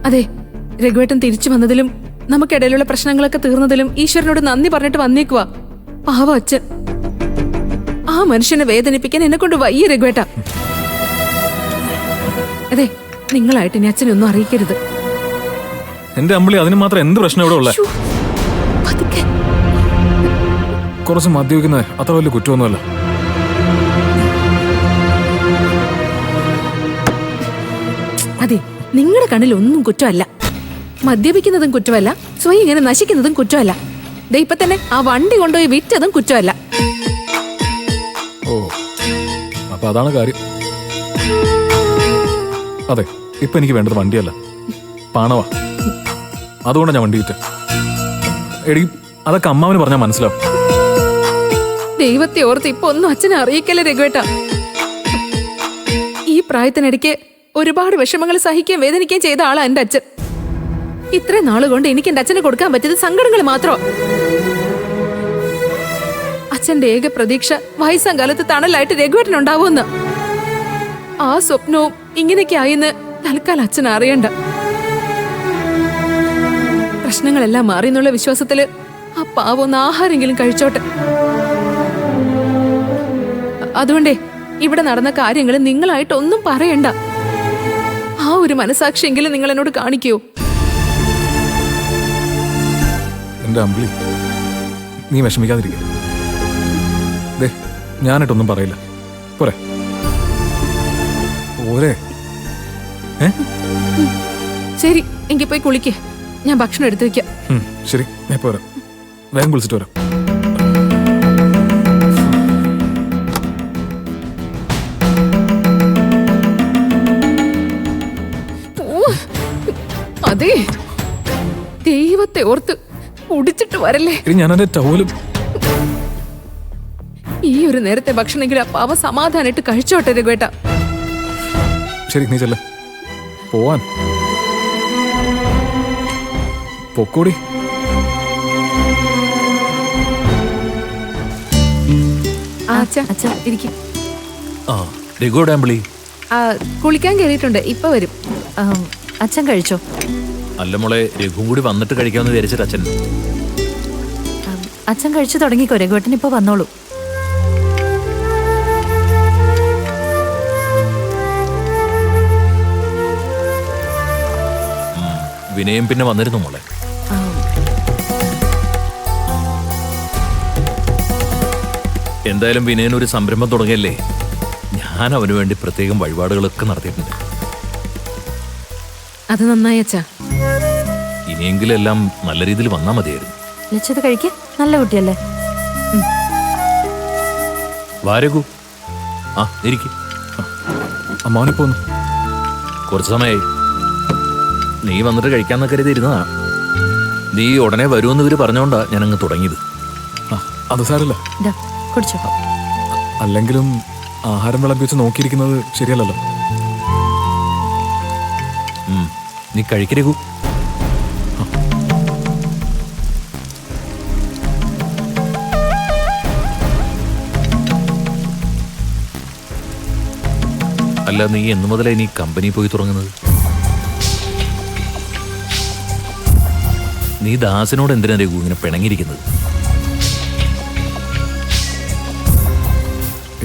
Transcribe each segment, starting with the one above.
അതെ, രഘുവേട്ടൻ തിരിച്ചു വന്നതിലും നമുക്കിടയിലുള്ള പ്രശ്നങ്ങളൊക്കെ തീർന്നതിലും ഈശ്വരനോട് നന്ദി പറഞ്ഞിട്ട് വന്നേക്കുവാ. പാവ അച്ഛൻ. ആ മനുഷ്യനെ വേദനിപ്പിക്കാൻ എന്നെ കൊണ്ട് വയ്യ രഘുവേട്ട. അതെ, നിങ്ങളായിട്ട് ഇനി അച്ഛനെ ഒന്നും അറിയിക്കരുത്. എന്റെ അമ്പിളി, അതിന് മാത്രം എന്ത് പ്രശ്നം ഇവിടെ ഉള്ള? കുറച്ച് മദ്യപിക്കുന്നത് അത്ര വലിയ കുറ്റമൊന്നുമല്ല. അതെ, നിങ്ങളുടെ കണ്ണിൽ ഒന്നും കുറ്റമല്ല. മദ്യപിക്കുന്നതും കുറ്റമല്ല, സ്വയം ഇങ്ങനെ നശിക്കുന്നതും കുറ്റമല്ല. ദേ ഇപ്പൊ തന്നെ ആ വണ്ടി കൊണ്ടുപോയി വിറ്റതും കുറ്റമല്ല. ഓ, അപ്പൊ അതാണ് കാര്യം. അതെ, ഇപ്പൊ എനിക്ക് വേണ്ടത് വണ്ടിയല്ല, പണവാ. അതുകൊണ്ടാണ് ഞാൻ വണ്ടി വിറ്റ. എടി, അതൊക്കെ അമ്മാവന് പറഞ്ഞാൽ മനസ്സിലാവും. ദൈവത്തെ ഓർത്ത് ഇപ്പൊ ഒന്നും അച്ഛനെ അറിയിക്കല്ലേ രഘുവേട്ട. ഈ പ്രായത്തിനിടയ്ക്ക് ഒരുപാട് വിഷമങ്ങൾ സഹിക്കുകയും വേദനിക്കുകയും ചെയ്ത ആളാ എന്റെ അച്ഛൻ. ഇത്രയും നാളുകൊണ്ട് എനിക്ക് എന്റെ അച്ഛനെ കൊടുക്കാൻ പറ്റിയത് സങ്കടങ്ങൾ മാത്രം. അച്ഛന്റെ ഏക പ്രതീക്ഷ വയസ്സാം കാലത്ത് തണലായിട്ട് രഘുവേട്ടനുണ്ടാവുമെന്ന്. ആ സ്വപ്നവും ഇങ്ങനെയൊക്കെ ആയിന്ന് തൽക്കാലം അച്ഛൻ അറിയണ്ട. പ്രശ്നങ്ങളെല്ലാം മാറി എന്നുള്ള വിശ്വാസത്തില് ആ പാവൊന്ന് ആഹാരെങ്കിലും കഴിച്ചോട്ടെ. അതുകൊണ്ടേ ഇവിടെ നടന്ന കാര്യങ്ങൾ നിങ്ങളായിട്ട് ഒന്നും പറയണ്ട. ആ ഒരു മനസാക്ഷിയെങ്കിലും നിങ്ങൾ എന്നോട് കാണിക്കൂ. എന്റെ അമ്പിളി, നീ വിഷമിക്കാതിരിക്കുക. ഞാനിട്ടൊന്നും പറയില്ല. പോരെ പോരെ. ശരി, എങ്കിൽ പോയി കുളിക്കേ. ഞാൻ ഭക്ഷണം എടുത്തു വെക്കാം. ശരി, ഞാൻ പോരാ. വേഗം കുളിച്ചിട്ട് വരാം. അതെ, ദൈവത്തെ ഓർത്ത് കുടിച്ചിട്ട് വരല്ലേ. ഞാൻ എന്റെ ടവലും ഈ ഒരു നേരത്തെ ഭക്ഷണമെങ്കിലും ആ പാവ സമാധാനായിട്ട് കഴിച്ചോട്ടെ രഘുവേട്ട. ശരി, നീ ചെല്ല. പോവാൻ പൊക്കോടി. കുളിക്കാൻ കയറിയിട്ടുണ്ട്, ഇപ്പൊ വരും. അച്ഛൻ കഴിച്ചോ? അല്ല മോളെ, രഘുവും കൂടി വന്നിട്ട് കഴിക്കാമെന്ന് വിചാരിച്ചിട്ട് അച്ഛൻ. അച്ഛൻ കഴിച്ചു തുടങ്ങിക്കോ, രഘുവേട്ടൻ ഇപ്പൊ വന്നോളൂ. വിനയം പിന്നെ വന്നിരുന്നു മോളെ. എന്തായാലും വിനയൻ ഒരു സംരംഭം തുടങ്ങിയല്ലേ, ഞാൻ അവന് വേണ്ടി പ്രത്യേകം വഴിപാടുകളൊക്കെ നടത്തിയിട്ടുണ്ട്. അത് നന്നായി അച്ഛാ. ഇനിയെങ്കിലും എല്ലാം നല്ല രീതിയിൽ വന്നാ മതിയായിരുന്നു. ലക്ഷ്യത കഴിക്ക, നല്ല കുട്ടിയല്ലേ. വാരകു, ആ ഇരിക്കും. അമ്മാവനെ പോന്നു. കുറച്ച് സമയമായി. നീ വന്നിട്ട് കഴിക്കാന്നൊക്കെ കരുതി ഇരുന്നതാ. നീ ഉടനെ വരുമെന്ന് ഇവര് പറഞ്ഞോണ്ടാ ഞാൻ അങ്ങ് തുടങ്ങിയത്. അത് സാരല്ല. അല്ലെങ്കിലും ആഹാരം വിളമ്പി വെച്ച് നോക്കിയിരിക്കുന്നത് ശരിയല്ലല്ലോ. നീ കഴിക്കരകൂ. അല്ല, നീ എന്നു മുതലായി നീ കമ്പനി പോയി തുടങ്ങുന്നത്? നീ ദാസിനോട് എന്തിനാ രഘു ഇങ്ങനെ പിണങ്ങിയിരിക്കുന്നത്?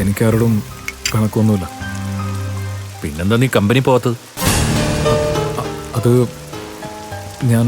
എനിക്കാരോടും കണക്കൊന്നുമില്ല. പിന്നെന്താ നീ കമ്പനി പോവാത്തത്? അത് ഞാൻ